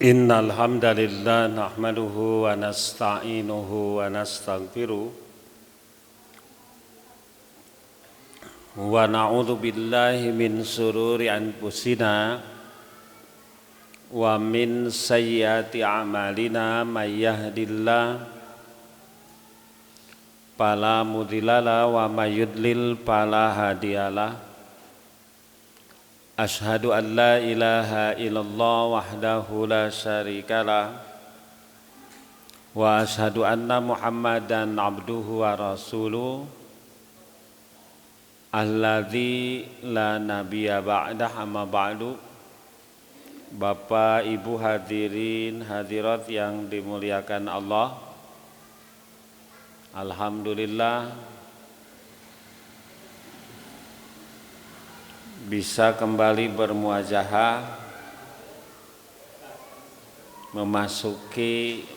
Innal hamdalillah nahmaduhu wa nasta'inuhu wa nastaghfiruh wa na'udzu billahi min shururi anfusina wa min sayyiati a'malina may yahdihillahu fala mudhillalah wa may yudlil fala hadiyalah. Ashhadu an la ilaha illallah wahdahu la syarikalah wa ashhadu anna Muhammadan abduhu wa rasuluh alladzi la nabiyya ba'dah amma ba'du. Bapak Ibu hadirin hadirat yang dimuliakan Allah, alhamdulillah bisa kembali bermuajahah memasuki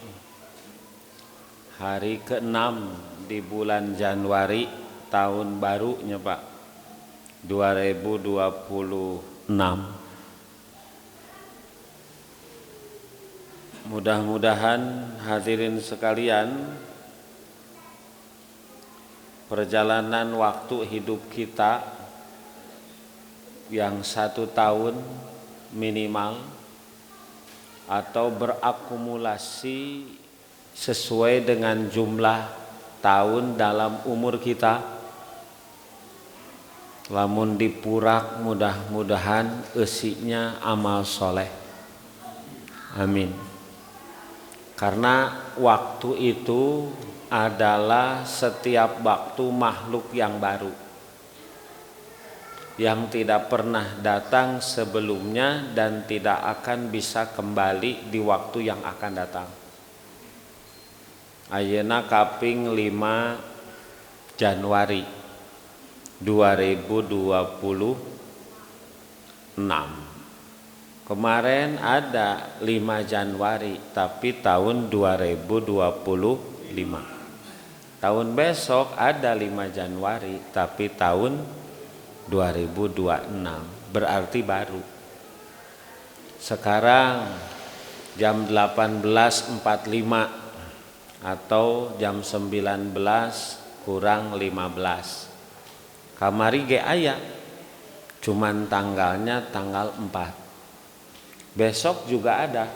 hari ke-6 di bulan Januari tahun barunya Pak 2026. Mudah-mudahan hadirin sekalian, perjalanan waktu hidup kita yang 1 tahun minimal atau berakumulasi sesuai dengan jumlah tahun dalam umur kita, lamun dipurak mudah-mudahan eusinya amal soleh, amin. Karena waktu itu adalah setiap waktu makhluk yang baru yang tidak pernah datang sebelumnya dan tidak akan bisa kembali di waktu yang akan datang. Ayeuna kaping 5 Januari 2026. Kemarin ada 5 Januari tapi tahun 2025. Tahun besok ada 5 Januari tapi tahun 2026, berarti baru. Sekarang jam 18.45 atau jam 19 kurang 15. Kamari ge aya, cuman tanggalnya tanggal 4. Besok juga ada,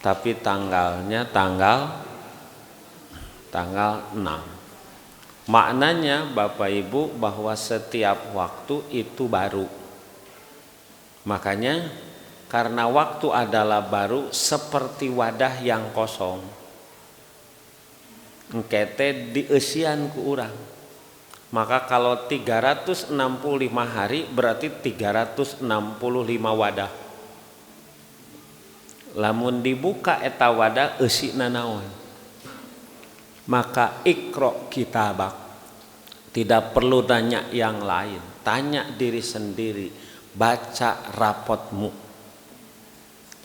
tapi tanggalnya tanggal 6. Maknanya Bapak Ibu bahwa setiap waktu itu baru. Makanya karena waktu adalah baru seperti wadah yang kosong. Engkete dieusian ku urang. Maka kalau 365 hari berarti 365 wadah. Lamun dibuka eta wadah eusina naon? Maka ikro kitabak, tidak perlu tanya yang lain, tanya diri sendiri, baca rapotmu.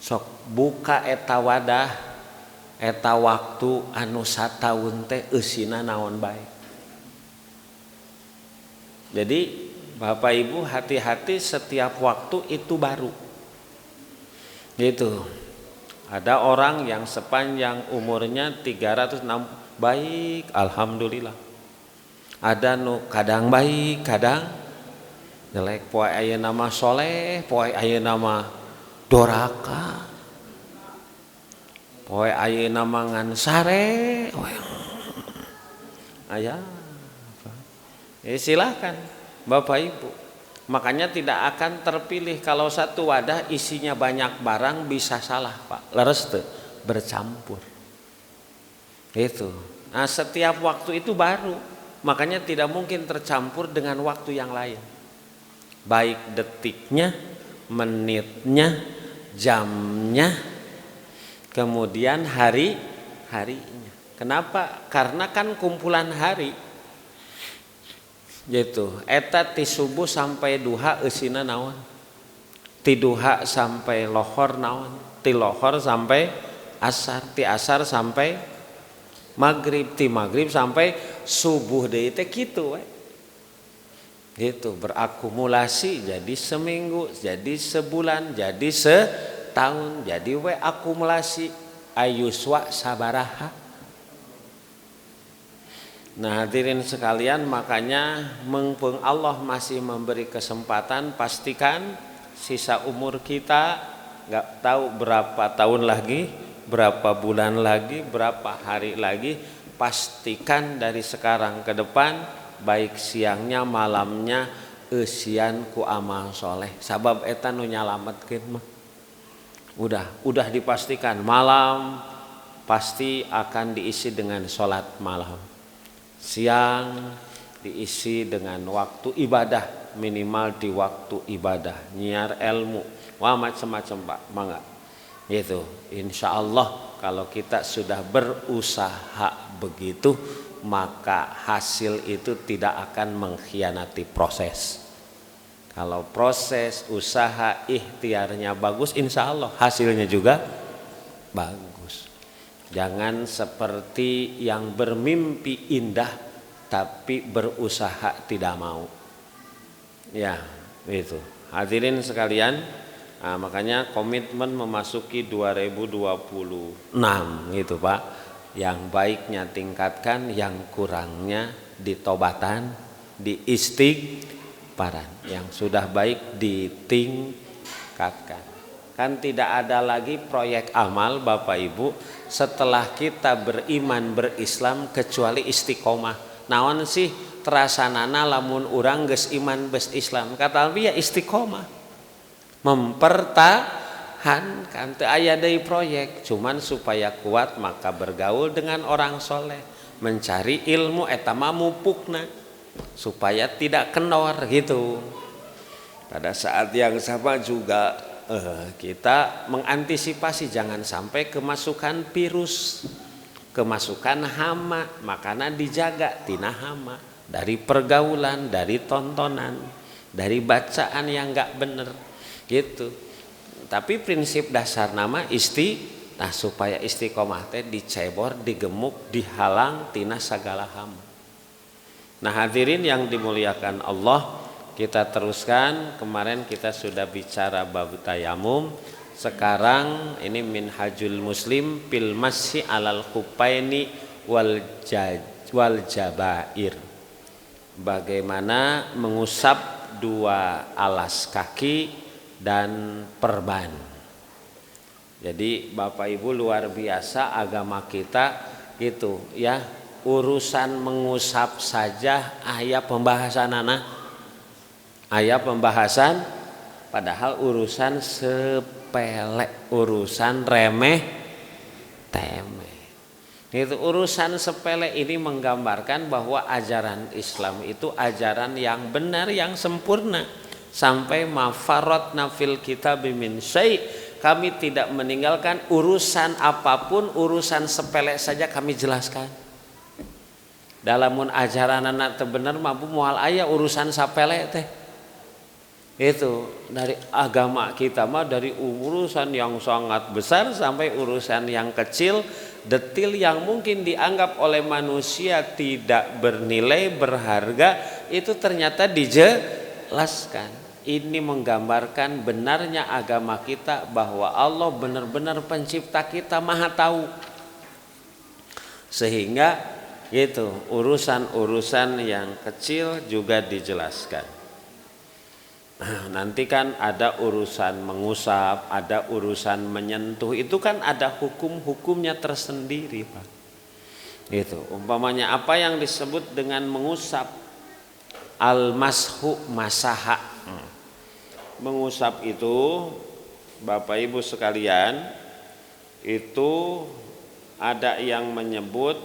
Sok buka eta wadah, eta waktu anu sataun teh eusina naon bae. Jadi Bapak Ibu hati-hati, setiap waktu itu baru. Gitu. Ada orang yang sepanjang umurnya 360 baik, alhamdulillah. Ada nu kadang baik, kadang jelek. Poe ayeuna mah soleh, poe ayeuna mah doraka, poe ayeuna mah ngan sare. Aya. Silakan Bapak Ibu. Makanya tidak akan terpilih kalau satu wadah isinya banyak barang, bisa salah Pak. Leres teu bercampur. Itu. Nah, setiap waktu itu baru, makanya tidak mungkin tercampur dengan waktu yang lain. Baik detiknya, menitnya, jamnya, kemudian harinya. Kenapa? Karena kan kumpulan hari. Gitu. Eta ti subuh sampai duha eusina naon? Ti duha sampai lohor naon? Ti lohor sampai asar, ti asar sampai maghrib, ti maghrib sampai subuh deui teh kitu we. Gitu, berakumulasi jadi seminggu, jadi sebulan, jadi setahun jadi we akumulasi ayuswa sabaraha. Nah hadirin sekalian, makanya mumpung Allah masih memberi kesempatan, pastikan sisa umur kita nggak tahu berapa tahun lagi, berapa bulan lagi, berapa hari lagi, pastikan dari sekarang ke depan baik siangnya malamnya eusian ku amal soleh, sabab eta nu nyalametkeun mah udah dipastikan malam pasti akan diisi dengan sholat malam, siang diisi dengan waktu ibadah, minimal di waktu ibadah, nyiar ilmu, wah macam-macam Pak, mangga gitu. Insya Allah kalau kita sudah berusaha begitu, maka hasil itu tidak akan mengkhianati proses. Kalau proses usaha ikhtiarnya bagus, insya Allah hasilnya juga bagus. Jangan seperti yang bermimpi indah tapi berusaha tidak mau. Ya, itu. Hadirin sekalian, nah, makanya komitmen memasuki 2026 gitu Pak. Yang baiknya tingkatkan, yang kurangnya ditobatan, diistighfaran. Yang sudah baik ditingkatkan. Kan tidak ada lagi proyek amal Bapak Ibu setelah kita beriman berislam kecuali istiqomah. Naon sih terasanana lamun urang geus iman geus Islam, kata Nabi ya istiqomah, mempertahankan. Teu aya deui proyek, cuman supaya kuat maka bergaul dengan orang soleh, mencari ilmu eta mah mupukna supaya tidak kendor gitu. Pada saat yang sama juga kita mengantisipasi jangan sampai kemasukan virus, kemasukan hama, makanya dijaga tina hama dari pergaulan, dari tontonan, dari bacaan yang enggak bener gitu. Tapi prinsip dasar nama nah supaya istiqomah teh dicebor, digemuk, dihalang tina sagala hama. Nah hadirin yang dimuliakan Allah, kita teruskan. Kemarin kita sudah bicara bab tayamum. Sekarang ini minhajul muslim fil masyi alal khufaini wal jabair. Bagaimana mengusap dua alas kaki dan perban. Jadi Bapak Ibu luar biasa agama kita gitu ya. Urusan mengusap saja aya pembahasanana. Aya pembahasan, padahal urusan sepele, urusan remeh temeh. Itu urusan sepele ini menggambarkan bahwa ajaran Islam itu ajaran yang benar, yang sempurna. Sampai mafarratna fil kitabi min syai', kami tidak meninggalkan urusan apapun, urusan sepele saja kami jelaskan. Dalamun ajaran anak teu bener mah moal aya urusan sapele teh. Itu dari agama kita mah dari urusan yang sangat besar sampai urusan yang kecil, detil yang mungkin dianggap oleh manusia tidak bernilai, berharga, itu ternyata dijelaskan. Ini menggambarkan benarnya agama kita bahwa Allah benar-benar pencipta kita, maha tahu. Sehingga itu urusan-urusan yang kecil juga dijelaskan. Nanti kan ada urusan mengusap, ada urusan menyentuh, itu kan ada hukum-hukumnya tersendiri Pak. Itu umpamanya apa yang disebut dengan mengusap, al-mashu masaha. Mengusap itu Bapak Ibu sekalian, itu ada yang menyebut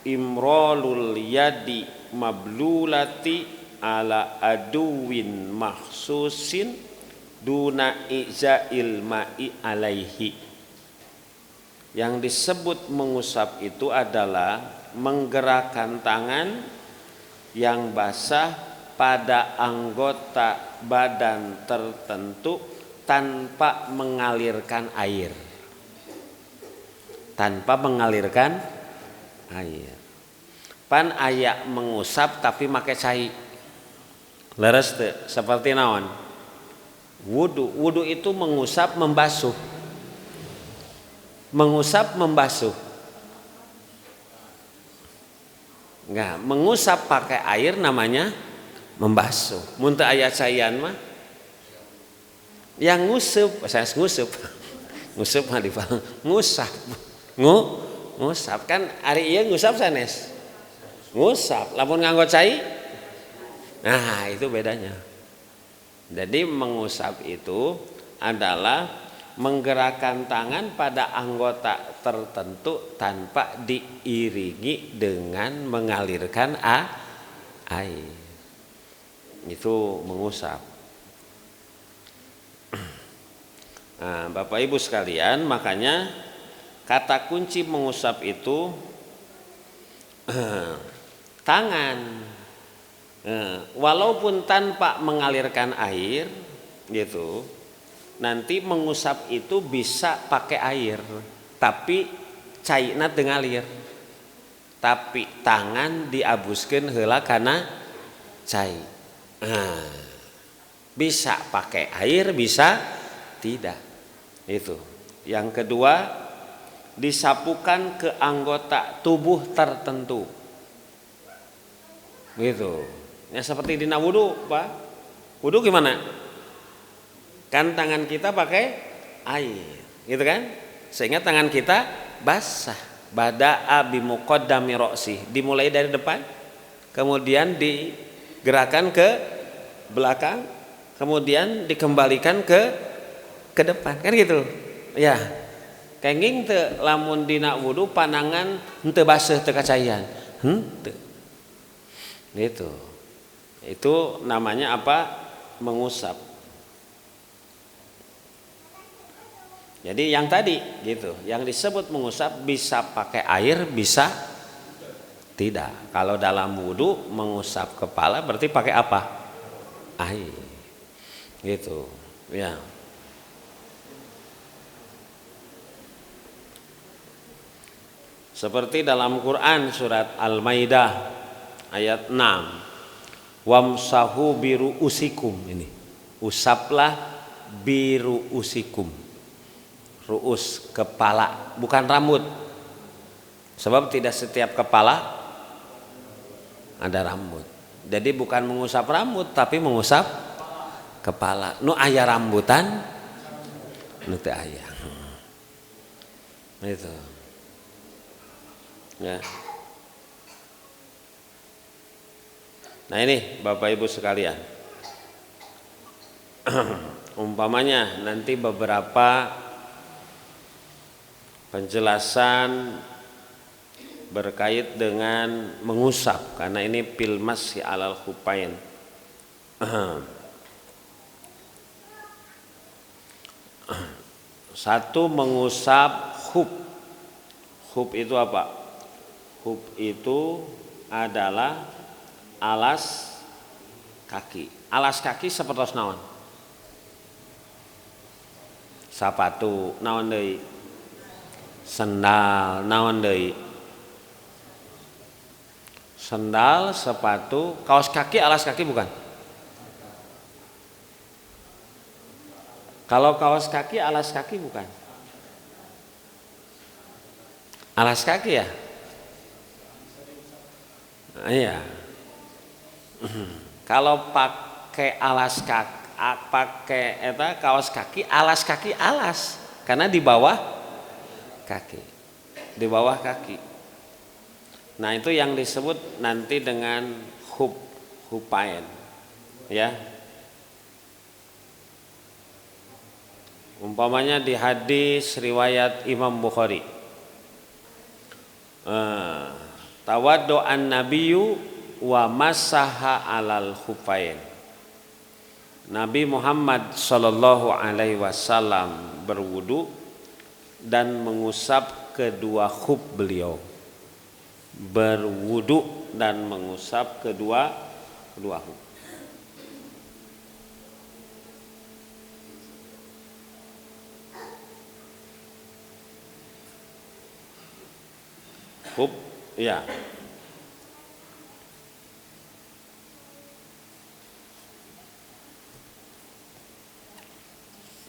imrolul yadi mablulati ala aduwin mahsusin duna i'za'il ma'i alaihi. Yang disebut mengusap itu adalah menggerakkan tangan yang basah pada anggota badan tertentu tanpa mengalirkan air. Tanpa mengalirkan air. Pan aya mengusap tapi make cai. Leres teu? Seperti naon? Wudu itu mengusap, membasuh. Mengusap, membasuh. Enggak, mengusap pakai air namanya membasuh. Mun teu aya caian mah yang ngusup, saya ngusup. Ngusup mah dipang ngusap. Ngusap kan ari ieu ngusap sanes. Ngusap, lamun nganggo cai. Nah, itu bedanya. Jadi mengusap itu adalah menggerakkan tangan pada anggota tertentu tanpa diiringi dengan mengalirkan air. Itu mengusap. Nah, Bapak Ibu sekalian, makanya kata kunci mengusap itu tangan. Walaupun tanpa mengalirkan air gitu, nanti mengusap itu bisa pakai air, tapi cairna teu ngalir. Tapi tangan diabuskeun heula kana cai. Bisa pakai air, bisa tidak. Itu. Yang kedua, disapukan ke anggota tubuh tertentu. Gitu. Ya seperti dina wudu, Pak. Wudu gimana? Kan tangan kita pakai air, gitu kan? Sehingga tangan kita basah. Bada'a bimuqaddami ra'si, dimulai dari depan, kemudian digerakkan ke belakang, kemudian dikembalikan ke depan, kan gitu. Ya. Kenging teu lamun dina wudu panangan henteu baseuh teu kacayan. Henteu. Gitu. Itu namanya apa? Mengusap. Jadi yang tadi gitu, yang disebut mengusap bisa pakai air, bisa tidak. Kalau dalam wudu mengusap kepala berarti pakai apa? Air. Gitu. Ya. Seperti dalam Quran surat Al-Maidah ayat 6. Wamsahu biru usikum, ini usaplah biru usikum, ruus kepala, bukan rambut, sebab tidak setiap kepala ada rambut. Jadi bukan mengusap rambut tapi mengusap kepala. Nu aya rambutan, nu teu aya. Itu. Ya. Nah ini Bapak Ibu sekalian, umpamanya nanti beberapa penjelasan berkait dengan mengusap, karena ini fil masyi alal khufain. Satu, mengusap khuf. Khuf itu apa? Khuf itu adalah alas kaki. Alas kaki sapertos naon? Sapatu, naon deui? Sendal, naon deui? Sendal, sepatu, kaos kaki, alas kaki bukan? Kalau kaos kaki, alas kaki bukan? Alas kaki ya? Iya. Kalau pakai alas kaki, pakai kaos kaki, alas karena di bawah kaki, di bawah kaki. Nah itu yang disebut nanti dengan hupain, ya. Umpamanya di hadis riwayat Imam Bukhari, tawaddu'an nabiyyu wa masaha alal khufain. Nabi Muhammad sallallahu alaihi wasallam berwudu dan mengusap kedua khuf beliau. Berwudu dan mengusap kedua khuf. Khuf, ya.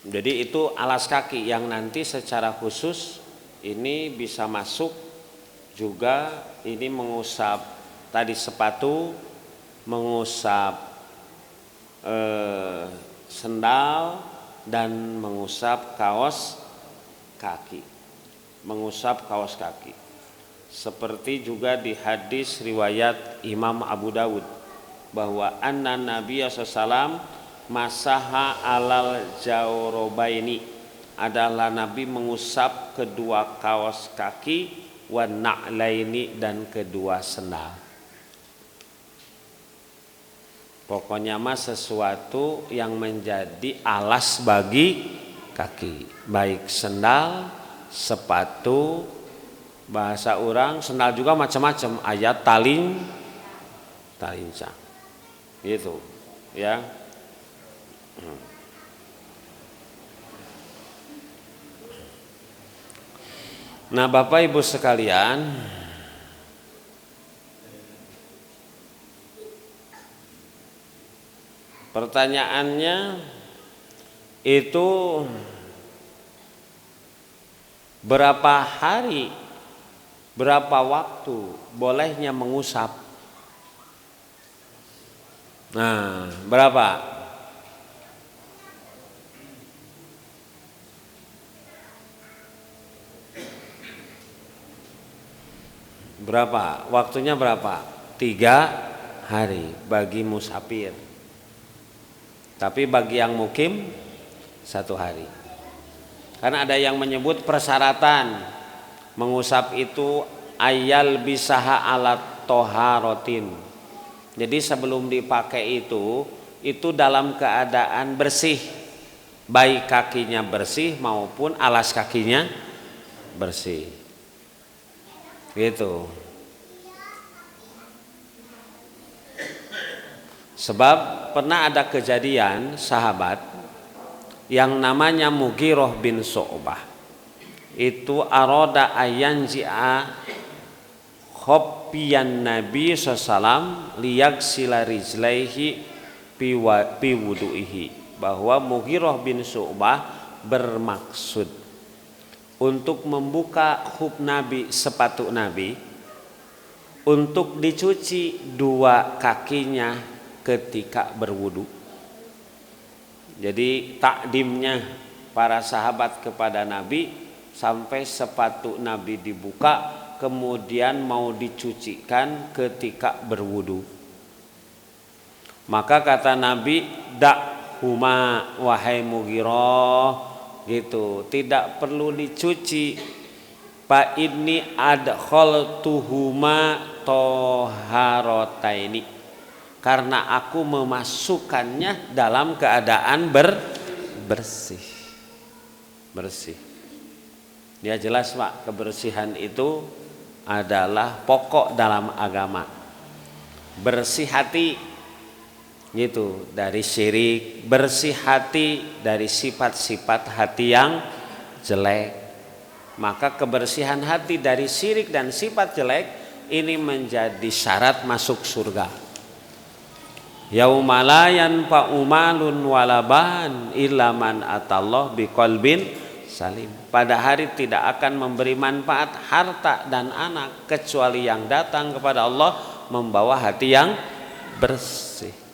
Jadi itu alas kaki yang nanti secara khusus ini bisa masuk juga, ini mengusap tadi sepatu, mengusap sendal, dan mengusap kaos kaki. Mengusap kaos kaki. Seperti juga di hadis riwayat Imam Abu Dawud bahwa anna Nabiya sallallahu masaha alal jawrobaini, adalah Nabi mengusap kedua kaos kaki, wa na'laini, dan kedua sendal. Pokoknya mah sesuatu yang menjadi alas bagi kaki, baik sendal, sepatu, bahasa orang sendal juga macam-macam, ayat talincang gitu ya. Nah Bapak Ibu sekalian, pertanyaannya itu berapa hari, berapa waktu bolehnya mengusap? Nah berapa? Berapa? Waktunya berapa? 3 hari bagi musafir. Tapi bagi yang mukim 1 hari. Karena ada yang menyebut persyaratan mengusap itu ayal bisaha alat toharotin. Jadi sebelum dipakai itu dalam keadaan bersih, baik kakinya bersih maupun alas kakinya bersih. Gitu. Sebab pernah ada kejadian sahabat yang namanya Mughirah bin Syu'bah. Itu aroda ayanji'a khobbiyan Nabi sallallahu liyagsila rijlaihi fi wudu'ihi. Bahwa Mughirah bin Syu'bah bermaksud untuk membuka khuf Nabi, sepatu Nabi, untuk dicuci 2 kakinya ketika berwudu. Jadi takdimnya para sahabat kepada Nabi sampai sepatu Nabi dibuka, kemudian mau dicucikan ketika berwudu. Maka kata Nabi, dakhuma wahai Mughirah, gitu, tidak perlu dicuci, fa inni adkhaltuhuma toharotaini, karena aku memasukkannya dalam keadaan bersih. Dia jelas Pak, kebersihan itu adalah pokok dalam agama. Bersih hati gitu dari syirik, bersih hati dari sifat-sifat hati yang jelek. Maka kebersihan hati dari syirik dan sifat jelek ini menjadi syarat masuk surga. Yauma la yanfa'u malun walaban illa man atallah biqalbin salim. Pada hari tidak akan memberi manfaat harta dan anak kecuali yang datang kepada Allah membawa hati yang bersih.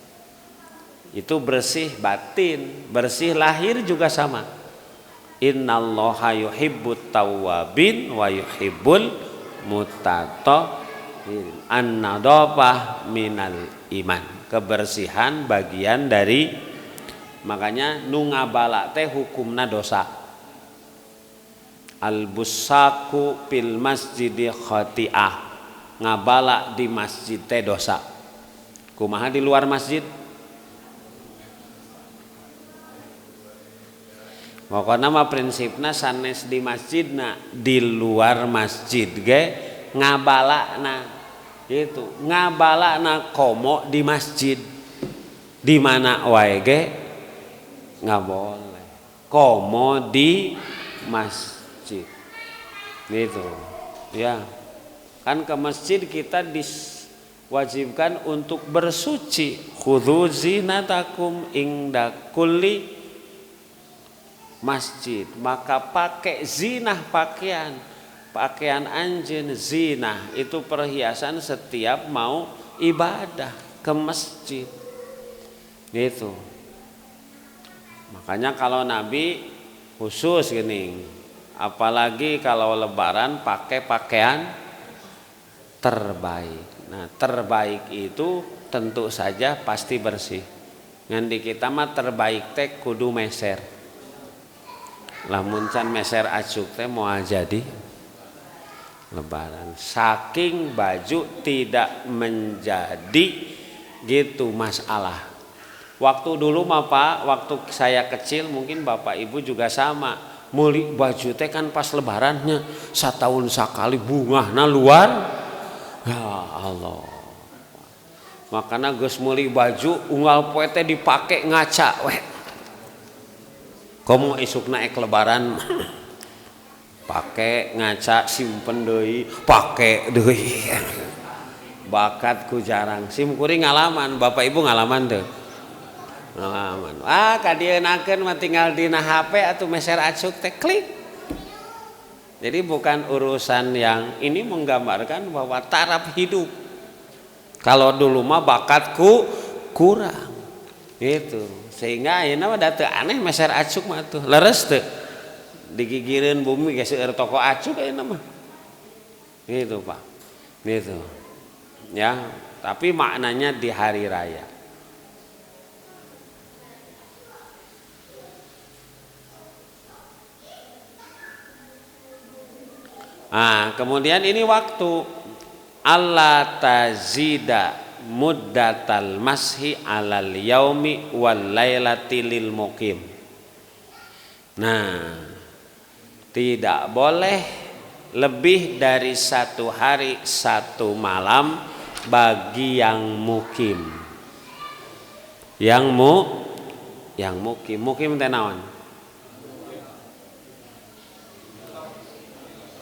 Itu bersih batin, bersih lahir juga sama. Innallaha yuhibbut tawwabin wa yuhibbul mutatahhirin. An-nadhafah minal iman. Kebersihan bagian dari, makanya nu ngabala teh hukumna dosa. Al-busaku fil masjidi khati'ah. Ngabala di masjid teh dosa. Kumaha di luar masjid? Pokoknya mah prinsipna sanes di masjidna, di luar masjid ge ngabalana gitu. Ngabalana komo di masjid, di mana wae ge nggak boleh komo di masjid gitu ya. Kan ke masjid kita diwajibkan untuk bersuci. Khudzu zinatakum inda kulli masjid, maka pakai zinah pakaian anjeun zinah itu perhiasan setiap mau ibadah ke masjid gitu. Makanya kalau Nabi khusus gini, apalagi kalau lebaran pakai pakaian terbaik. Nah terbaik itu tentu saja pasti bersih. Ngan di kita mah terbaik teh kudu meser. Lamun can meser acuk teh moal jadi lebaran. Saking baju tidak menjadi gitu masalah. Waktu dulu mah Pak, waktu saya kecil mungkin Bapak Ibu juga sama. Meuli baju teh kan pas lebarannya satahun sakali bungahna luar. Ya Allah. Makanya geus meuli baju unggal poe teh dipake ngaca we. Komo isukna ek lebaran pake ngaca simpen deui, pake deui. Bakatku jarang. Sim kuring ngalaman, Bapak Ibu ngalaman teu? Ngalaman. Kadienakeun mah tinggal dina HP atuh meser acuk teh klik. Jadi bukan urusan yang ini menggambarkan bahwa taraf hidup. Kalau dulu mah bakatku kurang. Gitu. Sehingga ayeuna mah da teu aneh meser acuk mah tuh. Leres teu? Digigireun bumi geus seueur toko acuk ayeuna mah. Gitu, Pak. Gitu. Ya, tapi maknanya di hari raya. Kemudian ini waktu Allah tazida muddatal mashi alal yaumi wal lailati lil muqim. Nah, tidak boleh lebih dari 1 hari 1 malam bagi yang mukim. Yang mukim. Mukim teh naon?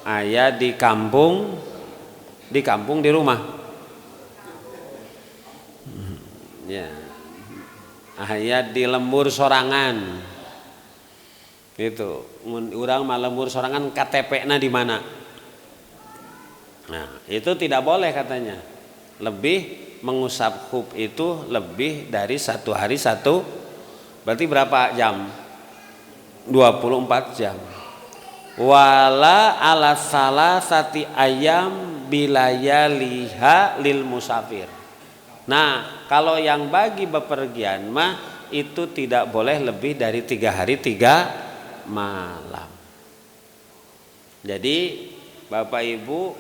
Aya di kampung di rumah. Ya. Aya di lembur sorangan. Gitu. Mun urang mah lembur sorangan KTP-na di mana? Nah, itu tidak boleh katanya. Lebih mengusap khuf itu lebih dari 1 hari 1. Berarti berapa jam? 24 jam. Wala ala salasati ayam bilayaliha lil musafir. Nah, kalau yang bagi bepergian mah itu tidak boleh lebih dari 3 hari 3 malam. Jadi Bapak Ibu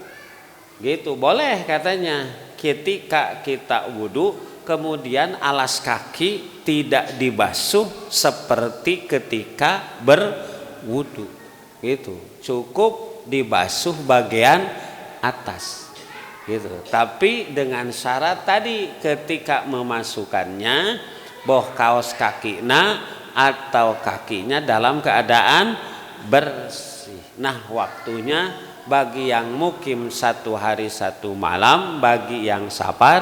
gitu boleh katanya ketika kita wudhu kemudian alas kaki tidak dibasuh seperti ketika berwudhu. Gitu, cukup dibasuh bagian atas gitu. Tapi dengan syarat tadi ketika memasukkannya boh kaos kakina atau kakinya dalam keadaan bersih. Nah waktunya bagi yang mukim 1 hari 1 malam, bagi yang safar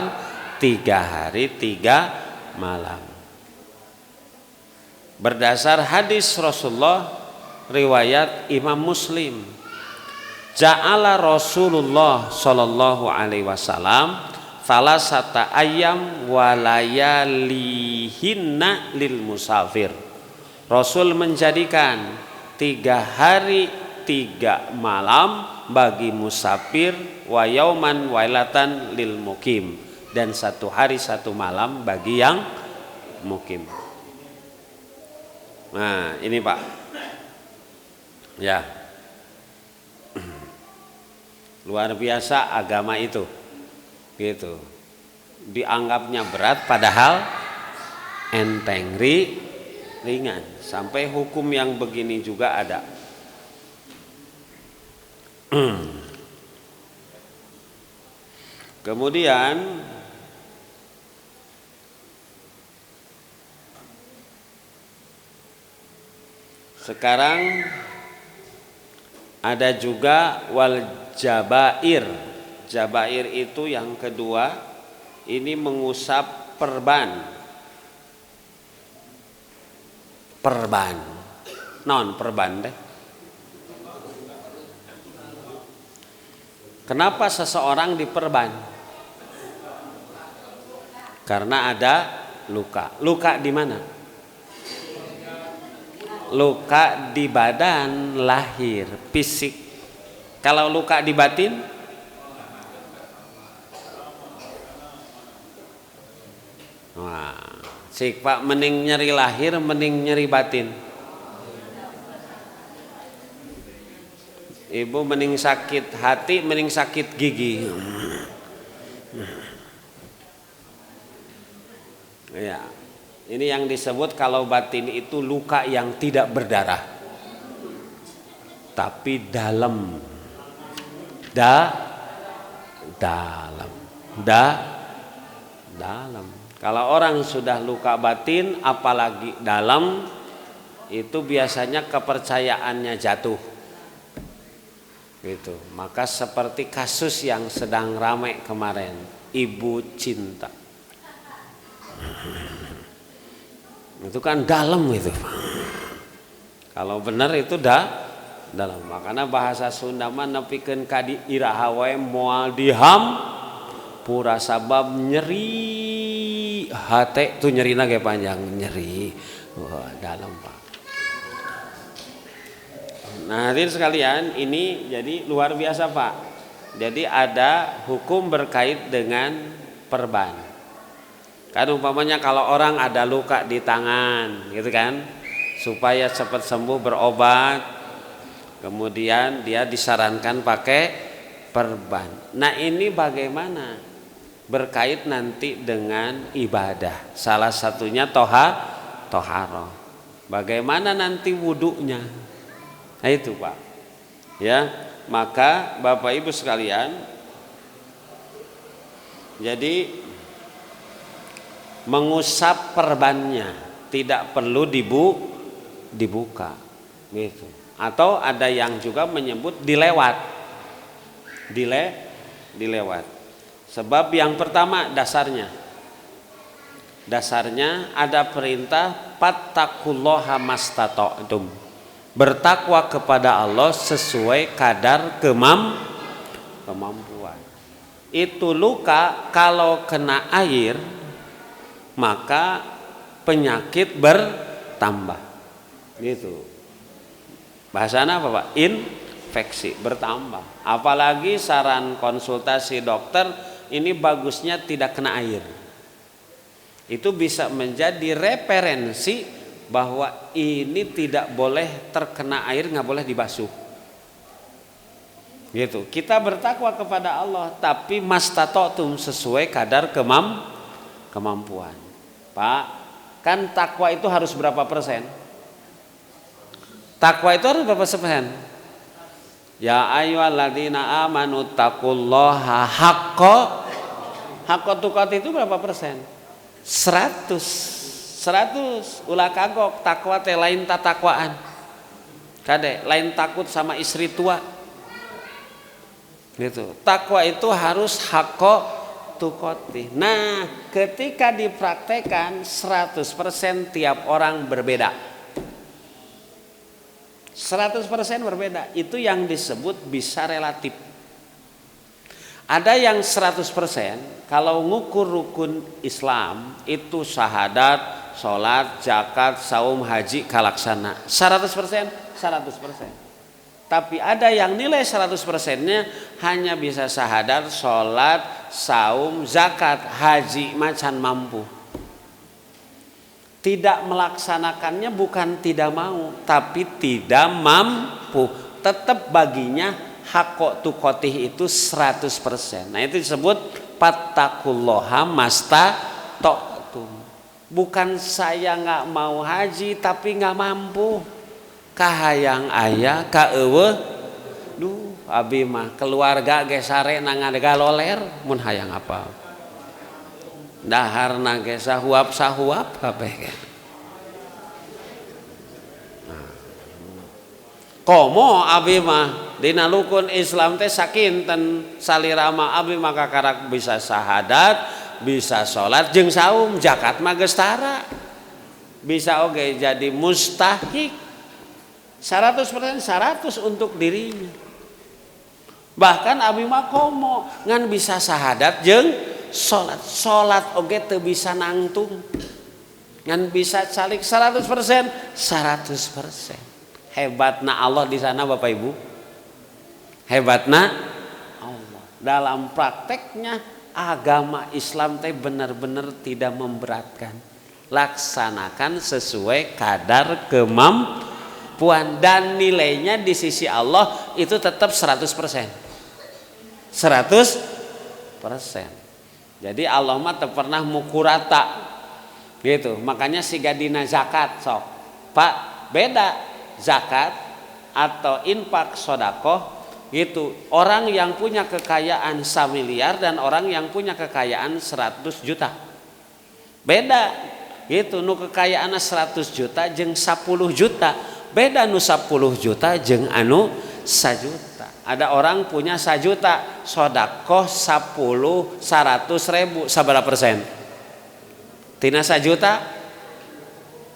3 hari 3 malam. Berdasar hadis Rasulullah riwayat Imam Muslim, ja'ala Rasulullah sallallahu alaihi wasallam salasata ayam walayalihinna lil musafir. Rasul menjadikan 3 hari 3 malam bagi musafir wa yauman wailatan lil mukim, dan 1 hari 1 malam bagi yang mukim. Nah ini Pak ya, luar biasa agama itu gitu. Dianggapnya berat padahal enteng, ringan. Sampai hukum yang begini juga ada. Kemudian sekarang ada juga wal jabair. Jabair itu yang kedua, ini mengusap perban. Non perban teh. Kenapa seseorang diperban? Karena ada luka. Luka di mana? Luka di badan lahir, fisik. Kalau luka di batin? Wah, sik Pak, mending nyeri lahir, mending nyeri batin. Ibu mending sakit hati, mending sakit gigi. Ya, ini yang disebut kalau batin itu luka yang tidak berdarah, tapi dalam, dalam. Kalau orang sudah luka batin, apalagi dalam, itu biasanya kepercayaannya jatuh. Gitu. Maka seperti kasus yang sedang ramai kemarin, ibu cinta. Itu kan dalam itu. Kalau benar itu dalam. Makanya bahasa Sunda mah nepikeun kadi iraha wae moal diham pura sabab nyeri hate tuh nyerina ge panjang nyeri. Wah, dalam Pak. Nah, hadirin sekalian, ini jadi luar biasa Pak. Jadi ada hukum berkait dengan perban. Kan umpamanya kalau orang ada luka di tangan, gitu kan, supaya cepat sembuh berobat, kemudian dia disarankan pakai perban. Nah, ini bagaimana? Berkait nanti dengan ibadah. Salah satunya toharoh. Bagaimana nanti wudunya? Nah itu Pak, ya, maka Bapak Ibu sekalian, jadi mengusap perbannya tidak perlu dibuka, gitu. Atau ada yang juga menyebut dilewat. Sebab yang pertama dasarnya ada perintah fattaqullaha mastata'tum. Bertakwa kepada Allah sesuai kadar kemampuan. Itu luka kalau kena air maka penyakit bertambah. Gitu. Bahasanya apa Pak? Infeksi bertambah. Apalagi saran konsultasi dokter ini bagusnya tidak kena air. Itu bisa menjadi referensi bahwa ini tidak boleh terkena air, nggak boleh dibasuh. Gitu. Kita bertakwa kepada Allah, tapi mastata'tum sesuai kadar kemampuan. Pak, kan takwa itu harus berapa persen? Takwa itu harus berapa persen? Ya ayyuhalladzina amanu taqullaha haqqa tuqatih itu berapa persen? 100 ulah kagok. Takwa teh lain tatakwaan. Kade lain takut sama istri tua. Gitu. Takwa itu harus haqqa tuqatih. Nah, ketika dipraktekkan 100% tiap orang berbeda. 100% berbeda. Itu yang disebut bisa relatif. Ada yang 100% kalau ngukur rukun Islam itu syahadat, sholat, zakat, saum, haji, kalaksana 100%. Tapi ada yang nilai 100%-nya hanya bisa syahadat, sholat, saum, zakat, haji, macan mampu. Tidak melaksanakannya bukan tidak mau, tapi tidak mampu. Tetap baginya haqqa tuqatih itu 100%. Nah itu disebut fattaqullaha mastata'tum. Bukan saya nggak mau haji tapi nggak mampu. Kahayang ayah kaeueuh. Duh, abi mah keluarga ge sare nangadega loler mun hayang apa. Daharna ge sahuap kabeh. Komo abi mah dina rukun Islam teh sakinten salirama abi maka karak bisa syahadat, bisa sholat jeung saum, zakat mah geus tara. Bisa oge jadi mustahik. 100% 100 untuk dirinya. Bahkan abi mah komo ngan bisa sahadat jeung salat oge teu bisa nangtung. Ngan bisa calik 100%. Hebatna Allah di sana Bapak Ibu. Hebatna Allah. Dalam prakteknya agama Islam teh benar-benar tidak memberatkan. Laksanakan sesuai kadar kemampuan dan nilainya di sisi Allah itu tetap 100%. 100%. Jadi Allah mah teu pernah mukurata gitu. Makanya siga dina zakat sok. Pak, beda zakat atau infak sedekah gitu. Orang yang punya kekayaan 1 miliar dan orang yang punya kekayaan 100 juta. Beda gitu. Nu kekayaanna 100 juta jeung 10 juta. Beda nu 10 juta jeung anu 1 juta. Ada orang punya 1 juta, sedekah 100.000, sabaraha persen? Tina 1 juta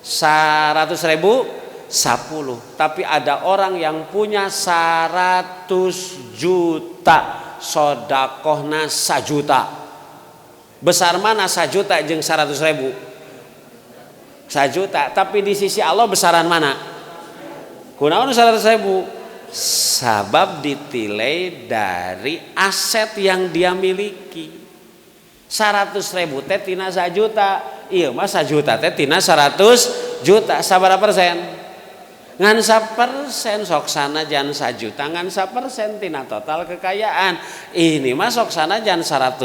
100.000 10. Tapi ada orang yang punya 100 juta, sedekahna 1 juta. Besar mana 1 juta jeung 100.000? 1 juta. Tapi di sisi Allah besaran mana? Kunaon 100.000? Sabab ditilai dari aset yang dia miliki. 100.000 teh tina 1 juta. Iya mah 1 juta teh tina 100 juta. Sabaraha persen? Ngan 1% sok sanajan 1 juta ngan 1% tina total kekayaan. Ini mah sok sanajan 100.000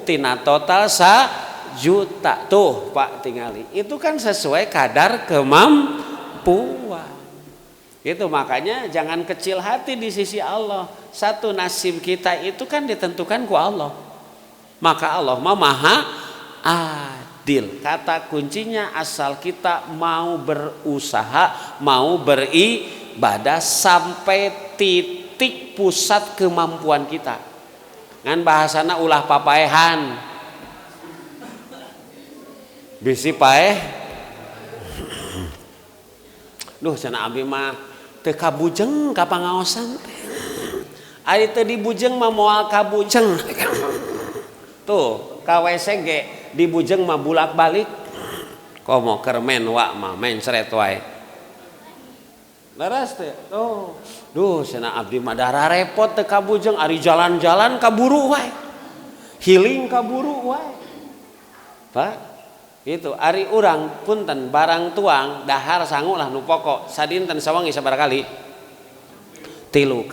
tina total 1 juta. Tuh Pak tingali. Itu kan sesuai kadar kemampuan. Itu makanya jangan kecil hati di sisi Allah. Satu nasib kita itu kan ditentukan ku Allah. Maka Allah maha adil. Kata kuncinya asal kita mau berusaha, mau beribadah sampai titik pusat kemampuan kita. Ngan bahasana ulah papaehan. Bisi paeh. Duh cenah abdi mah teu kabujeng ka pangaosan. Ari teu dibujeng mah moal kabujeng. Tuh ka WC ge dibujeng mah bulak-balik. Komo keur men wa mah mencret wae. Leres teh. Oh. Duh cenah abdi mah dara repot teu kabujeng ari jalan-jalan kaburu wae. Healing kaburu wae. Pak itu ari urang punten barang tuang dahar sangu lah nu pokok sadinten sawangi sabaraha kali? 3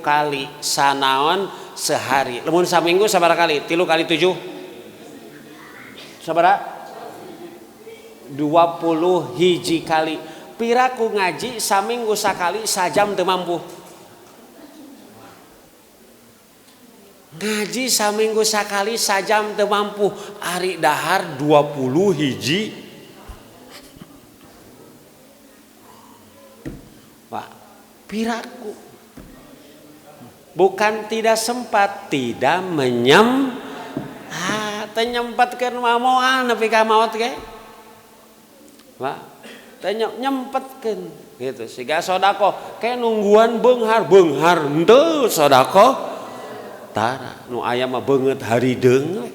kali sanaon sehari. Lamun saminggu sabaraha kali? 3 kali 7 sabaraha? 21 kali. Piraku ngaji saminggu sakali sajam teu mampu. Ngaji saminggu sakali sajam teu mampu. Ari dahar 21. Pak, piraku. Bukan tidak sempat, tidak tenyempatkeun moal nepi ka maot ge. Pak, nyempetkeun gitu. Siga sedekah ke nungguan beunghar henteu sedekah. Tara nu aya mah beungeut harideung.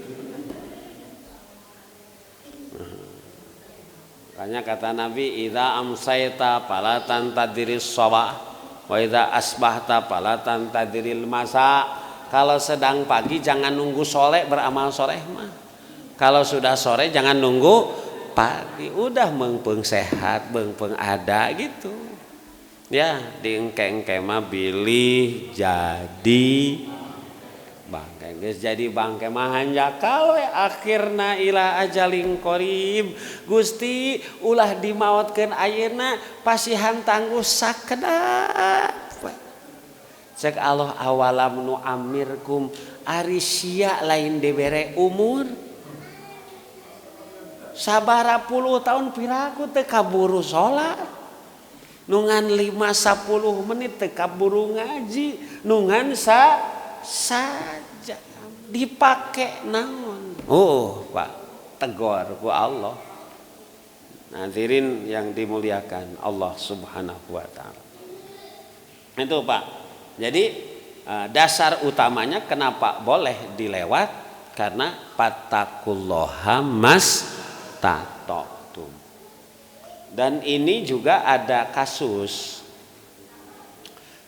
Makanya kata Nabi idza amsayta fala tantadiris sabah wa idza asbahta fala tantadiril masa. Kalau sedang pagi jangan nunggu sore beramal soleh mah. Kalau sudah sore jangan nunggu pagi. Udah meungpeung sehat, meungpeung ada gitu. Ya, diengke-engke mah bilih jadi bangke geus jadi bangke mah hanjakal we akhirna ila ajalin qarib. Gusti ulah dimaotkeun ayeuna pasihan tangguh sakedap. Cek Allah awalam nu amirkum ari sia lain dibere umur. Sabaraha puluh tahun piraku teu kaburu salat. Nungan 5-10 menit teu kaburu ngaji. Nungan saja dipake naon. Oh Pak, tegur ku Allah. Hadirin yang dimuliakan Allah Subhanahu wa taala. Itu Pak. Jadi dasar utamanya kenapa boleh dilewat karena fattaqullaha mastata'tum. Dan ini juga ada kasus.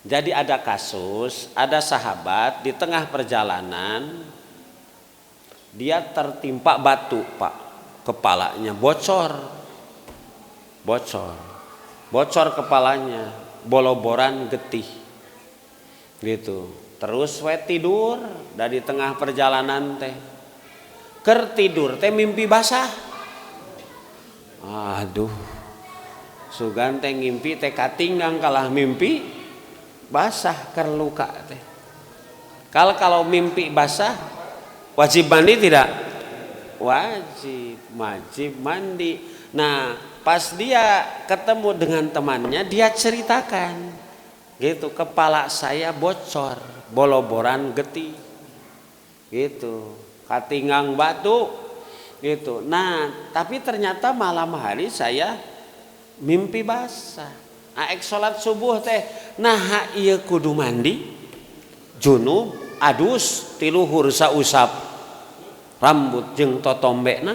Jadi ada kasus, ada sahabat di tengah perjalanan dia tertimpa batu, Pak. Kepalanya bocor kepalanya, boloboran getih gitu. Terus we tidur dari tengah perjalanan teh, ker tidur teh mimpi basah. Aduh, sugan teh ngimpi teh katinggang kalah mimpi basah ker luka teh. Kalau mimpi basah wajib mandi tidak? Wajib mandi. Nah, pas dia ketemu dengan temannya, dia ceritakan gitu, kepala saya bocor, boloboran getih gitu, katinggang batu gitu. Nah, tapi ternyata malam hari saya mimpi basah. Aek salat subuh teh, nah ieu kudu mandi, junub, adus, tiluhur sausap rambut jeung totombena,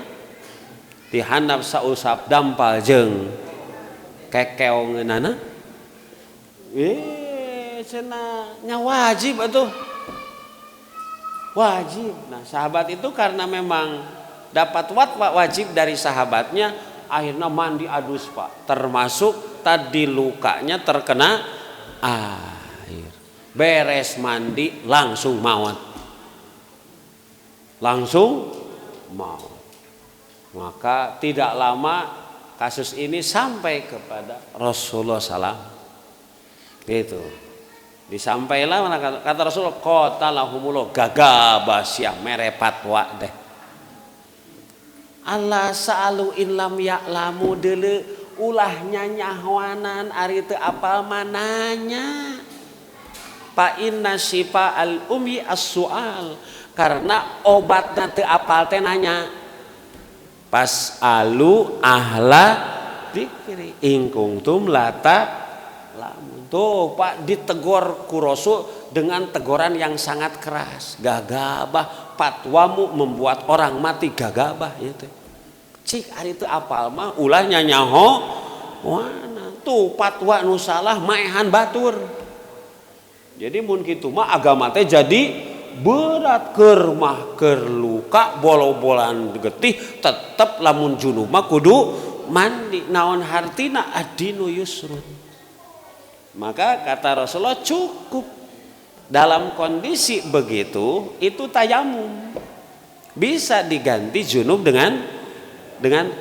dihandap sausap dampal jeung kekeongeunana. Cenah nya wajib atuh. Wajib. Nah, sahabat itu karena memang dapat wajib dari sahabatnya, akhirnya mandi adus, Pak. Termasuk tadi lukanya terkena air. Beres mandi langsung maut. Maka tidak lama kasus ini sampai kepada Rasulullah SAW. Gitu. Disampailah kata Rasulullah, qatalahumullah, gagabah sia mere patwa deh. Allah sa'alu in lam ya'lamu deuleu ulah nyanyahoanan ari teu apal mananya. Fa inna sifa al ummi as-su'al, karena obatna teu apal teh nanya. Pas alu ahla dzikri in kuntum lata lamun. Tuh Pak, ditegur ku Rasul dengan teguran yang sangat keras. Gagabah, patwamu membuat orang mati gagabah itu. Cik ari teu apal mah ulah nyanyaho wana. Tuh patwa nu salah maehan batur. Jadi mun kitu mah agama teh jadi berat, keur mah keur luka bolo-bolan getih tetep lamun junub mah kudu mandi. Naon hartina adinu yusrun. Maka kata Rasulullah cukup dalam kondisi begitu itu tayamum. Bisa diganti junub dengan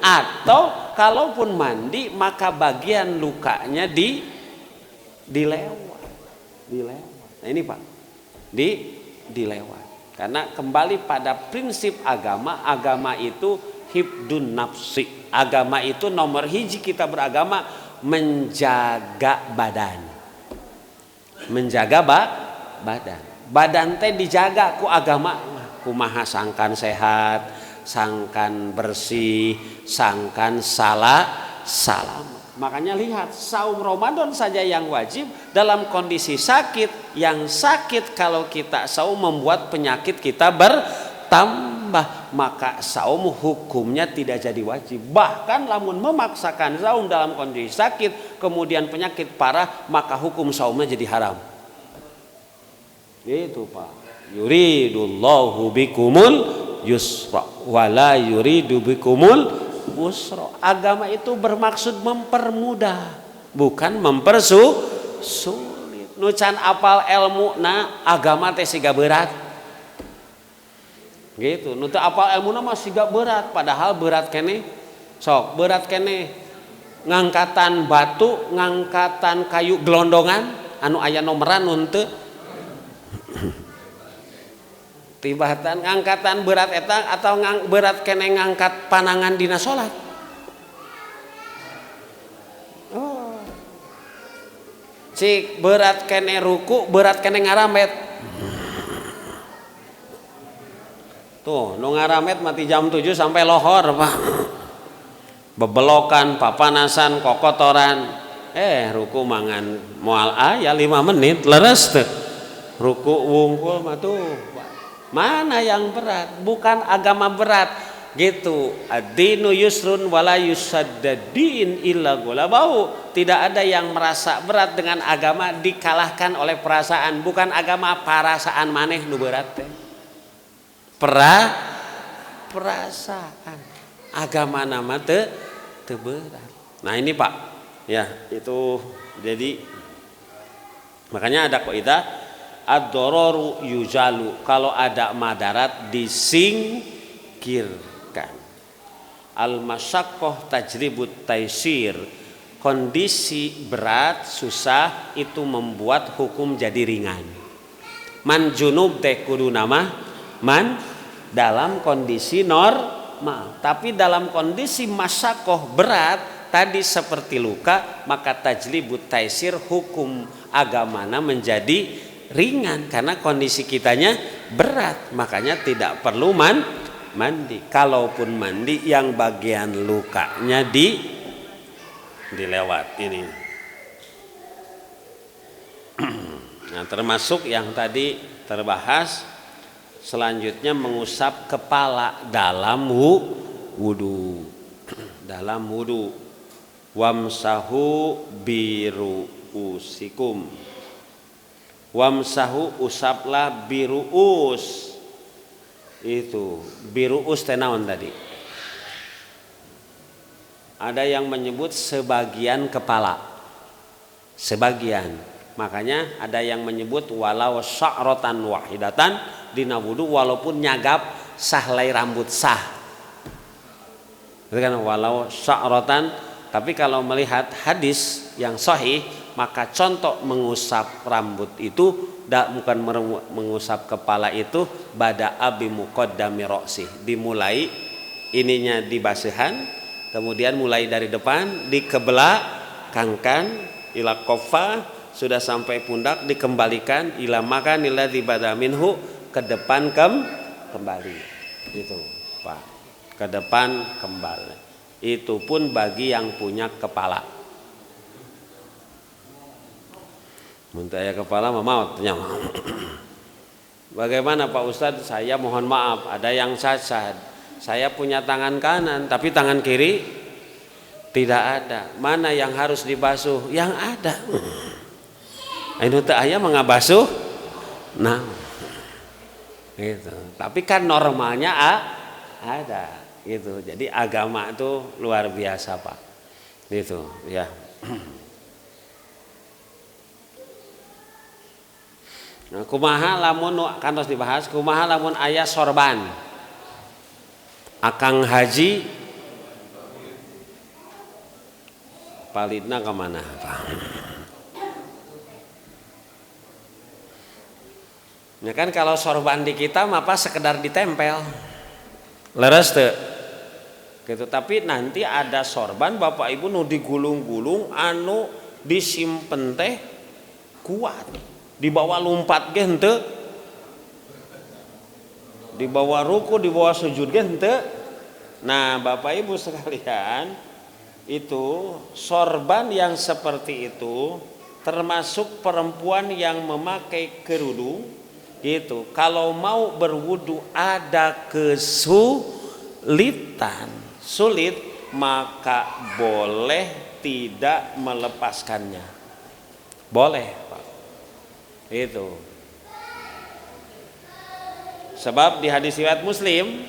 atau kalaupun mandi maka bagian lukanya dilewat. Nah ini Pak, dilewat. Karena kembali pada prinsip agama itu hibdun nafsi. Agama itu nomor hiji kita beragama menjaga badan. Badan teh dijaga ku agama, kumaha sangkan sehat, sangkan bersih, sangkan salam. Makanya lihat saum Ramadan saja yang wajib dalam kondisi sakit. Yang sakit kalau kita saum membuat penyakit kita bertambah, maka saum hukumnya tidak jadi wajib. Bahkan lamun memaksakan saum dalam kondisi sakit kemudian penyakit parah, maka hukum saumnya jadi haram. Itu Pak. Yuridullahu bikumul yusra wala yuridu bikumul usra. Agama itu bermaksud mempermudah, bukan mempersulit. Nu can apal ilmu na agama teh siga berat. Gitu. Nu teu apal ilmu na mah siga berat, padahal berat keneh. Sok berat keneh. Ngangkatan batu, ngangkatan kayu gelondongan anu aya nomeran nun teu. Tibatan ngangkatan berat eta atau berat kene ngangkat panangan dina salat. Oh. Cik berat kene ruku, berat kene ngaramet. Tuh, nu ngaramet mati jam 7 sampai lohor, Pak. bebelokan, papanasan, kokotoran. Ruku mangan moal aya 5 menit leres teu. Ruku wungkul mah tuh. Mana yang berat? Bukan agama berat gitu. Ad-dinu yusrun wala yusaddadin illa gulabau. Tidak ada yang merasa berat dengan agama dikalahkan oleh perasaan. Bukan agama perasaan maneh nu berat teh. Perasaan. Agama nama teu berat. Nah ini Pak, ya itu jadi makanya ada kaidah ad-dararu yujalu, kalau ada madarat disingkirkan. Al-masyaqqah tajribut taisir, kondisi berat susah itu membuat hukum jadi ringan. Man junub teh kudu nama man dalam kondisi normal, tapi dalam kondisi masyaqqah berat tadi seperti luka, maka tajribut taisir hukum agamana menjadi ringan karena kondisi kitanya berat, makanya tidak perlu mandi. Kalaupun mandi yang bagian lukanya dilewat ini. Nah, termasuk yang tadi terbahas, selanjutnya mengusap kepala dalam wudu. Dalam wudu. Wamsahu biruusikum. Wamsahu usaplah biruus. Itu biruus teh naon tadi? Ada yang menyebut sebagian kepala. Sebagian. Makanya ada yang menyebut walau sya'ratan wahidatan dina wudu, walaupun nyagap sahlai rambut sah. Itu kan walau sya'ratan, tapi kalau melihat hadis yang sahih, maka contoh mengusap rambut itu bukan mengusap kepala itu bada abi muqaddami ra'si, dimulai ininya di basihan, kemudian mulai dari depan dikebelakangkan ila qaffa, sudah sampai pundak dikembalikan ila makan illadzi bada minhu, ke depan kembali. Itu Pak, ke depan kembali. Itu pun bagi yang punya kepala. Muntaya kepala maut nyaman. Bagaimana Pak Ustadz? Saya mohon maaf, ada yang cacat. Saya punya tangan kanan, tapi tangan kiri tidak ada. Mana yang harus dibasuh? Yang ada. Anu teu aya mah ngabasuh. Nah, gitu. Tapi kan normalnya ada. Gitu. Jadi agama itu luar biasa Pak. Gitu, ya. Nah, kumaha lamun kantos dibahas, kumaha lamun aya sorban akang haji palidna ke mana Pak? Ya kan kalau sorban di kita mah apa sekedar ditempel leres teu gitu, tapi nanti ada sorban Bapak Ibu nu digulung-gulung anu disimpen teh kuat. Dibawa lompat ge henteu, dibawa ruku, dibawa sujud ge henteu. Nah Bapak Ibu sekalian, itu sorban yang seperti itu termasuk perempuan yang memakai kerudung gitu. Kalau mau berwudu ada kesulitan, sulit, maka boleh tidak melepaskannya. Boleh Pak. Itu sebab di hadis riwayat Muslim,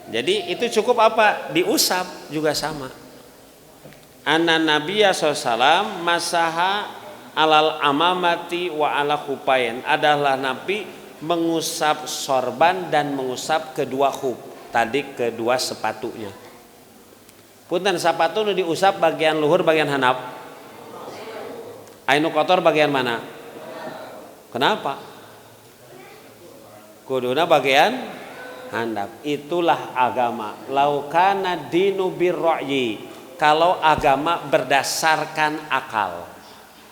jadi itu cukup apa? Diusap juga sama. Anna Nabiya SAW masaha alal amamati wa ala khupain, adalah Nabi mengusap sorban dan mengusap kedua khuf, tadi kedua sepatunya. Punten sepatu nu diusap bagian luhur bagian handap. Ainu kotor bagian mana? Kenapa? Kuduna bagian handap. Itulah agama. Laukana dinu birra'yi, kalau agama berdasarkan akal,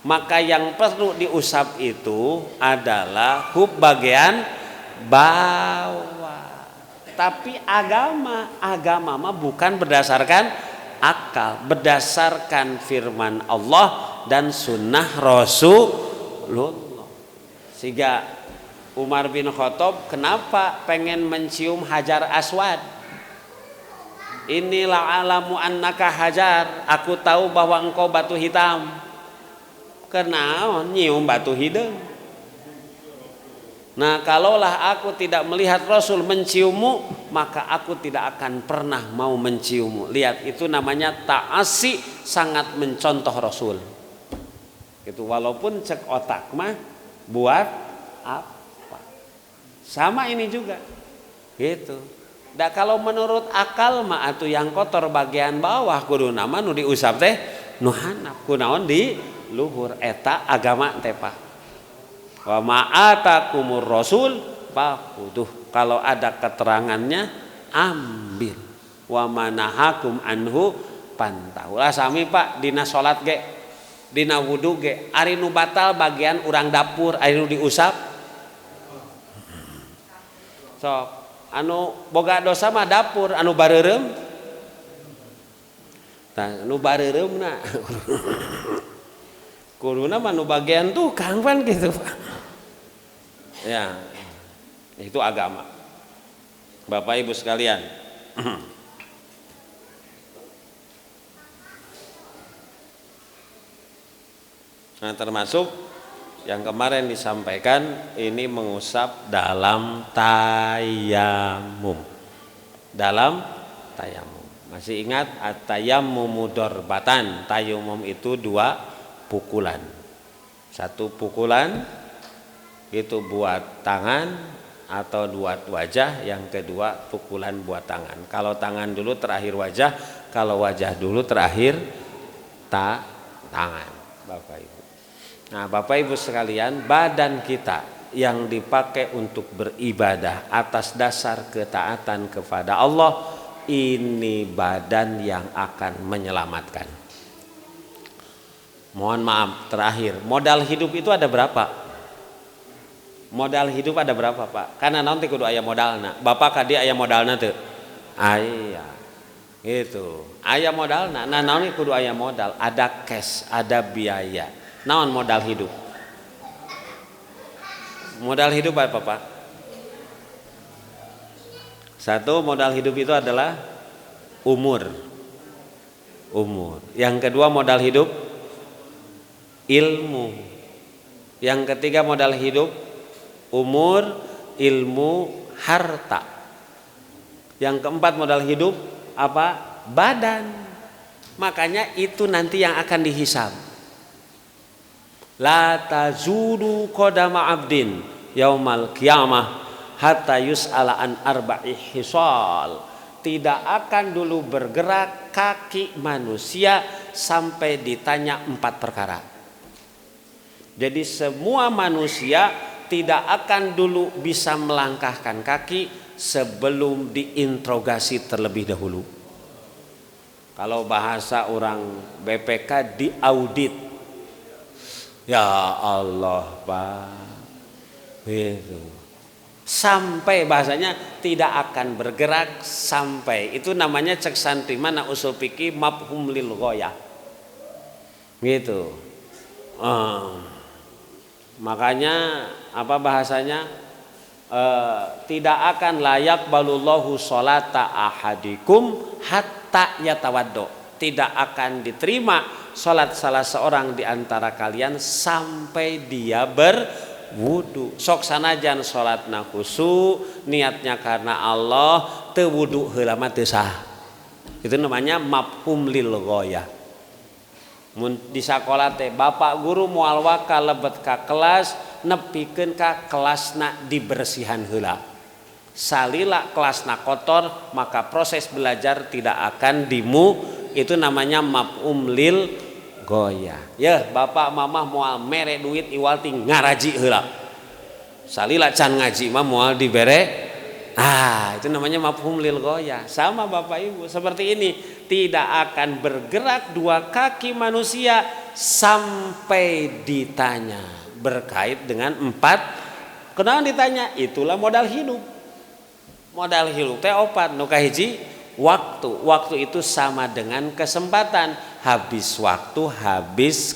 maka yang perlu diusap itu adalah hub bagian bawah. Tapi agama mah bukan berdasarkan akal berdasarkan firman Allah dan sunnah Rasulullah. Sehingga Umar bin Khattab kenapa pengen mencium Hajar Aswad? Inilah alamu annaka hajar, aku tahu bahwa engkau batu hitam. Kenapa nyium batu hitam? Nah, kalaulah aku tidak melihat Rasul menciummu, maka aku tidak akan pernah mau menciummu. Lihat, itu namanya ta'asi, sangat mencontoh Rasul. Itu walaupun cek otak mah buat apa? Sama ini juga. Gitu. Da kalau menurut akal mah atuh yang kotor bagian bawah kudu nama nu diusap teh nu handap kunaon di luhur eta agama teh Pak. Wa ma'atakumur rasul faquduh, kalau ada keterangannya ambil, wa manahakum anhu pantau. Lah sami Pak dina salat ge dina wudu ge ari nu batal bagian urang dapur ari nu diusap sok anu boga dosa mah dapur, anu bareureum tah anu bareureumna kuduna mah nu bagian tukang pan gitu Pak. Ya, itu agama. Bapak Ibu sekalian. Nah, termasuk yang kemarin disampaikan ini mengusap dalam tayamum. Dalam tayamum. Masih ingat at-tayammumu darbatan. Tayamum itu 2 pukulan. 1 pukulan itu buat tangan atau buat wajah, yang kedua pukulan buat tangan. Kalau tangan dulu terakhir wajah, kalau wajah dulu terakhir tangan. Bapak Ibu. Nah, Bapak Ibu sekalian, badan kita yang dipakai untuk beribadah atas dasar ketaatan kepada Allah, ini badan yang akan menyelamatkan. Mohon maaf, terakhir, modal hidup itu ada berapa? Modal hidup ada berapa Pak? Karena nanti kudu aya modalna. Bapak kadi aya modalna teu? Aya. Gitu. Aya modalna. Nah, naon kudu aya modal, ada cash, ada biaya. Naon modal hidup? Modal hidup apa Pak? 1, modal hidup itu adalah umur. Yang kedua modal hidup ilmu. Yang ketiga modal hidup umur, ilmu, harta. Yang keempat modal hidup apa? Badan. Makanya itu nanti yang akan dihisab. La tazudu qadama abdin yaumal qiyamah hatta yus'ala an arba'i hisal. Tidak akan dulu bergerak kaki manusia sampai ditanya 4 perkara. Jadi semua manusia tidak akan dulu bisa melangkahkan kaki sebelum diinterogasi terlebih dahulu. Kalau bahasa orang BPK diaudit. Ya Allah Pak, itu sampai bahasanya tidak akan bergerak sampai, itu namanya cek santri mana usul fikih mafhum lil ghayah gitu. Makanya apa bahasanya, tidak akan layak balullahu sholata ahadikum hatta yatawaddo, tidak akan diterima salat salah seorang di antara kalian sampai dia berwudu. Sok sanajan salatna khusyuk, niatnya karena Allah, teu wudu heula mah teu sah. Itu namanya mafhum lil ghayah. Mun di sakola teh bapak guru moal waka lebet ka kelas, nepikeun ka kelasna dibersihan heula. Salila kelasna kotor, maka proses belajar tidak akan itu namanya mafhum lil ghayah. Ya, bapak mamah moal mere duit iwal ting ngaraji heula. Salila can ngaji mah moal dibere. Itu namanya mafhum lil ghayah. Sama Bapak Ibu, seperti ini, tidak akan bergerak 2 kaki manusia sampai ditanya berkait dengan 4. Kenapa ditanya? Itulah modal hidup. Modal hidup teh 4, nu kahiji waktu itu sama dengan kesempatan. Habis waktu habis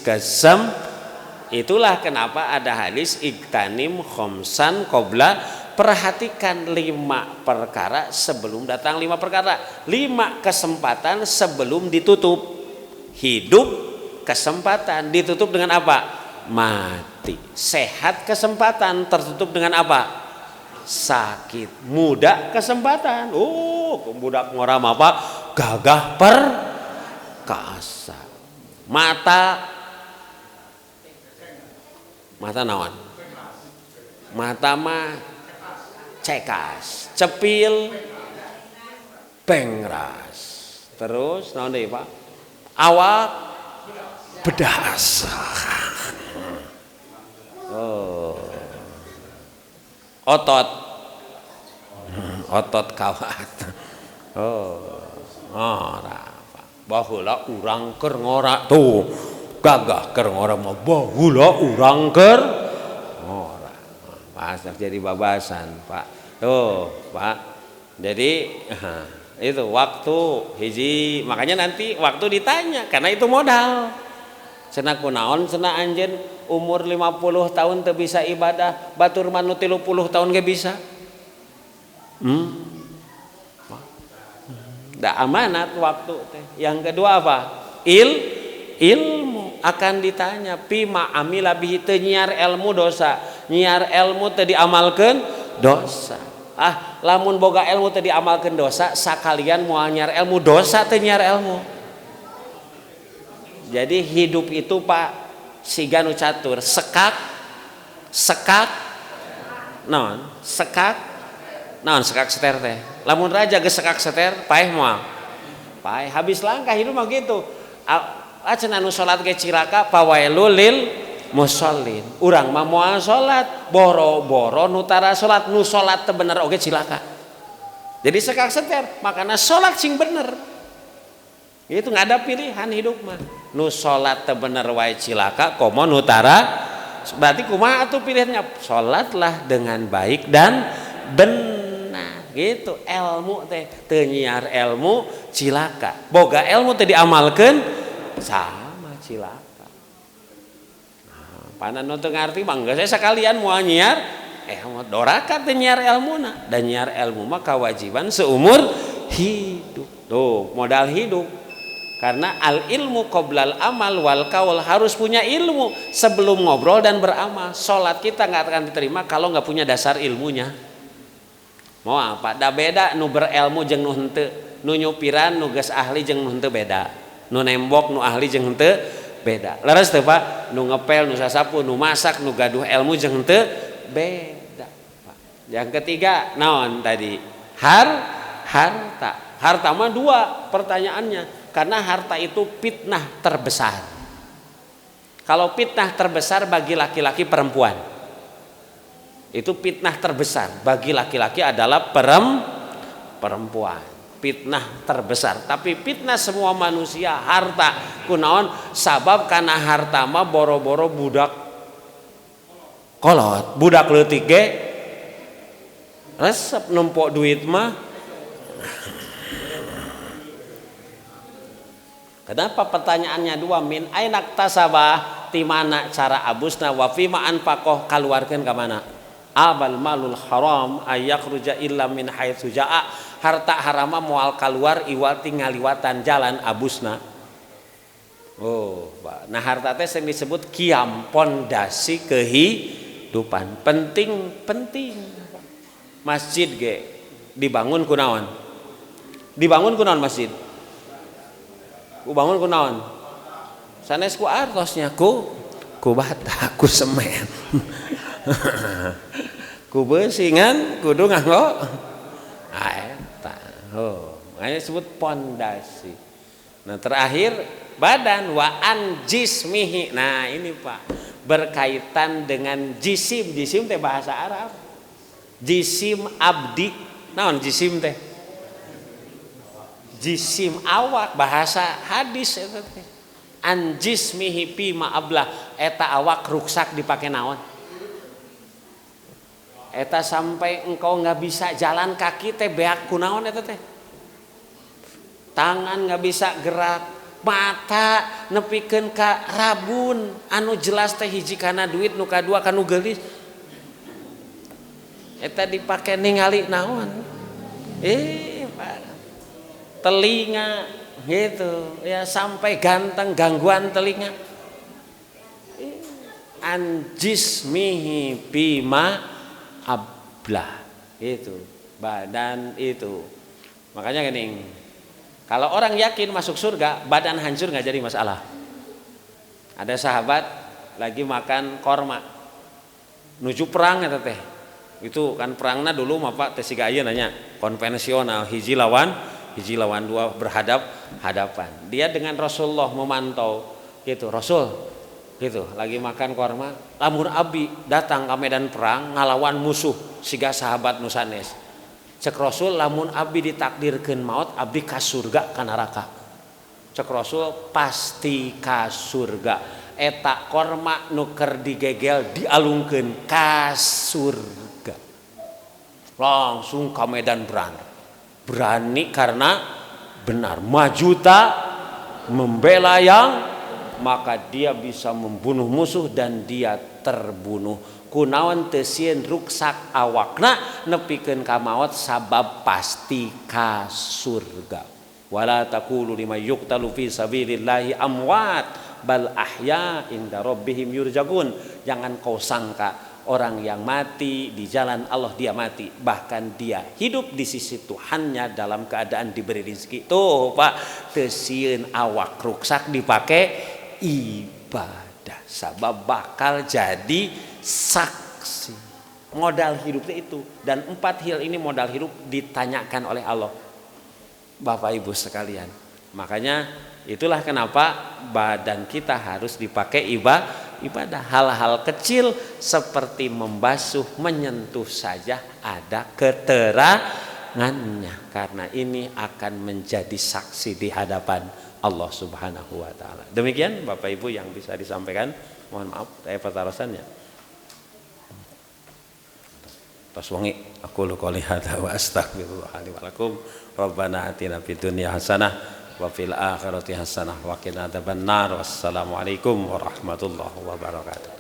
itulah kenapa ada hadis iktanim khomsan qobla, perhatikan 5 perkara sebelum datang 5 perkara, 5 kesempatan sebelum ditutup. Hidup kesempatan ditutup dengan apa? Mati. Sehat kesempatan tertutup dengan apa? Sakit. Muda kesempatan. Budak ngoram apa? Gagah perkasa. Mata naon? Mata mah cekas, cepil bengras. Terus naon deui Pak? Awak bedas. Otot kawat. Baheula urang keur ngora tuh. Gagah keur ngora mah baheula urang keur ngora. Pas jadi babasan, Pak. Tuh, Pak. Jadi itu waktu hiji, makanya nanti waktu ditanya karena itu modal. Cenah kunaon cenah anjeun umur 50 tahun teu bisa ibadah, batur mah 30 tahun ge bisa. Da amanat waktu teh. Yang kedua apa? Ilmu akan ditanya pima amila bihi, teu nyiar ilmu dosa. Nyiar ilmu teu diamalkeun dosa. Lamun boga ilmu teu diamalkeun dosa, sakalian moal nyiar ilmu dosa teu nyiar ilmu. Jadi hidup itu Pak siga nu catur, sekak naon sekak seter teh. Lamun raja geus sekak seter paeh moal paeh, habis langkah hidup mah gitu. Cenah nu salat ge cilaka pawailul lil musallin. Urang mah moal salat boro-boro nu tara salat, nu salat teu bener oge cilaka. Jadi sekak seter, makana salat sing bener. Itu nggak ada pilihan hidup mah. Nu salat teu bener wae cilaka, komo nu tara. Berarti kumaha atuh pilihannya? Salatlah dengan baik dan benar. Gitu ilmu teh teu nyiar ilmu cilaka. Boga ilmu teh diamalkeun sama cilaka. Panan nu teu ngarti mah geus sakalian moal nyiar doraka teh nyiar ilmuna. Dan nyiar ilmu mah kewajiban seumur hidup. Tuh, modal hidup. Karena al ilmu qoblal amal wal qaul, harus punya ilmu sebelum ngobrol dan beramal. Salat kita nggak akan diterima kalau nggak punya dasar ilmunya. Mau apa? Da beda nu berilmu jeung nu henteu. Nu nyupiran nu geus ahli jeung nu henteu beda. Nu nembok nu ahli jeung henteu beda. Leres teu Pak? Nu ngepel, nu sasapu, nu masak, nu gaduh ilmu jeung henteu beda, Pak. Yang ketiga naon tadi? Harta. Harta mah 2 pertanyaannya. Karena harta itu fitnah terbesar. Kalau fitnah terbesar bagi laki-laki perempuan, itu fitnah terbesar bagi laki-laki adalah perempuan. Fitnah terbesar. Tapi fitnah semua manusia harta. Kunaon? Sabab karena harta mah boro-boro budak kolot, budak leutik ge resep numpuk duit mah. Kenapa pertanyaannya 2? Min ainak tasabah, ti mana cara abusna, wa fi ma anfaqoh, kaluarkeun ka mana? Abal malul haram ayakhruja illa min haitsu jaa. Harta harama moal kaluar iwal tingaliwatan jalan abusna. Nah harta teh sing disebut qiyam, pondasi kehidupan. Penting. Masjid ge dibangun kunaon? Dibangun kunaon masjid? Bangun ku naon? Sanes ku artosnya ku bata, ku semen. Ku beusingan kudu nganggo eta. Makanya disebut pondasi. Nah, terakhir badan wa an jismihi. Nah, ini Pak, berkaitan dengan jisim. Jisim teh bahasa Arab. Jisim abdi. Naon jisim teh? Jisim awak, bahasa hadis eta teh. An jismihi fi ma ablah, eta awak ruksak dipake naon? Eta sampai engkau nggak bisa jalan kaki teh beak kunaon eta teh? tangan nggak bisa gerak, mata nepikeun ka rabun anu jelas teh hiji kana duit nu kadua kanu geulis eta dipake ningali naon telinga gitu ya, sampai ganteng gangguan telinga anjismihi bima ablah itu badan itu. Makanya gini, kalau orang yakin masuk surga badan hancur nggak jadi masalah. Ada sahabat lagi makan korma nuju perang eta teh, itu kan perangna dulu mah Pak teh siga ieu nanya konvensional hiji lawan dua berhadapan. Dia dengan Rasulullah memantau gitu, Rasul gitu lagi makan korma, lamun abdi datang ke medan perang ngalawan musuh siga sahabat nu sanes, cek Rasul lamun abdi ditakdirkeun maut abdi ka surga ka neraka. Cek Rasul pasti ka surga, eta korma nu keur digegel dialungkeun ka surga, langsung ka medan perang. Berani karena benar, maju tak membela yang, maka dia bisa membunuh musuh dan dia terbunuh. Kunaon teu sieun ruksak awakna nepikeun ka maot sabab pasti ka surga. Wala taqulu liman yuqtalu fi sabilillahi amwat bal ahya inda rabbihim yurjagun. Jangan kau sangka orang yang mati di jalan Allah dia mati, bahkan dia hidup di sisi Tuhannya dalam keadaan diberi rezeki. Tuh Pak, teu sieun awak ruksak dipake ibadah sabab bakal jadi saksi. Modal hidupnya itu, dan 4 hal ini modal hidup ditanyakan oleh Allah. Bapak Ibu sekalian, makanya itulah kenapa badan kita harus dipakai ibadah. Hal-hal kecil seperti membasuh, menyentuh saja ada keterangannya, karena ini akan menjadi saksi di hadapan Allah Subhanahu wa taala. Demikian Bapak Ibu yang bisa disampaikan. Mohon maaf saya patarosannya. Tos wangi aku lu qouli hadza wa astaghfirullah li wa lakum. Rabbana atina fid dunya hasanah wa fil akhirati hasanah wa qina adzabannar. Wassalamualaikum warahmatullahi wabarakatuh.